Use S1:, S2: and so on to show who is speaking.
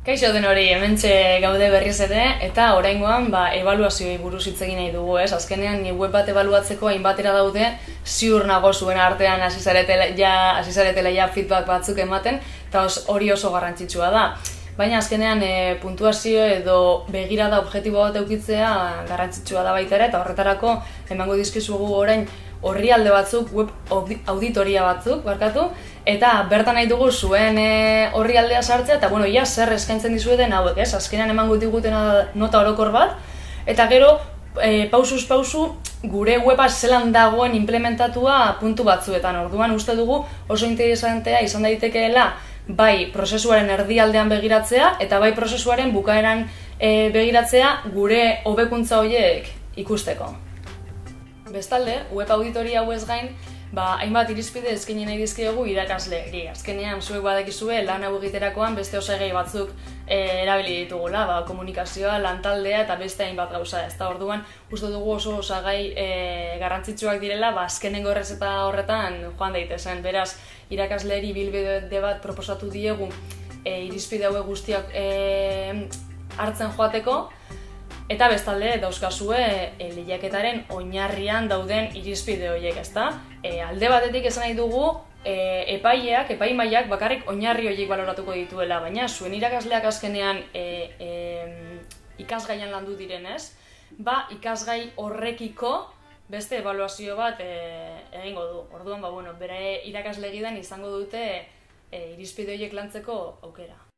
S1: Kaixo den hori, hementxe gaude berriz ere, eta oraingoan ebaluazioei buruz hitz egin nahi dugu, ez? Azkenean ni web bat ebaluatzeko hainbatera daude, ziur nago zuen artean hasi zaretela ja feedback batzuk ematen, eta hori oso garrantzitsua da. Baina azkenean puntuazio edo begirada objektibo bat edukitzea garrantzitsua da baita ere, eta horretarako emango dizkizugu orain orrialde batzuk, web auditoria batzuk, eta bertan nahi dugu zuen orrialdea sartzea, eta ja zer eskaintzen dizueten hauek, ez? Azkenean emango digutena nota orokor bat, eta gero pausuz pausu gure weba zelan dagoen implementatua puntu batzuetan. Orduan uste dugu oso interesantea izan daitekeela bai prozesuaren erdialdean begiratzea, eta bai prozesuaren bukaeran begiratzea gure hobekuntza horiek ikusteko. Bestalde, web auditoria hauez gain, hainbat irizpide eskaini nahi dizkiegu irakasleei. Azkenean, zuek badakizue lan hau egiterakoan beste osagai batzuk erabili ditugula, komunikazioa, lantaldea eta beste hainbat gauza. Ez da orduan, uste dugu oso osagai garrantzitsuak direla, azkenengo errezeta horretan joan daitezen. Beraz, irakasleeri ibilbide bat proposatu diegu irizpide hauek guztiak hartzen joateko, eta bestalde dauzkazue lehiaketaren oinarrian dauden irizpide horiek, ezta? Alde batetik esan nahi dugu epaimahaiak bakarrik oinarri horiek baloratuko dituela, baina zuen irakasleak azkenean ikasgaian landu direnez, ikasgai horrekiko beste ebaluazio bat egingo du. Orduan, bere irakasle gidan izango dute irizpide horiek lantzeko aukera.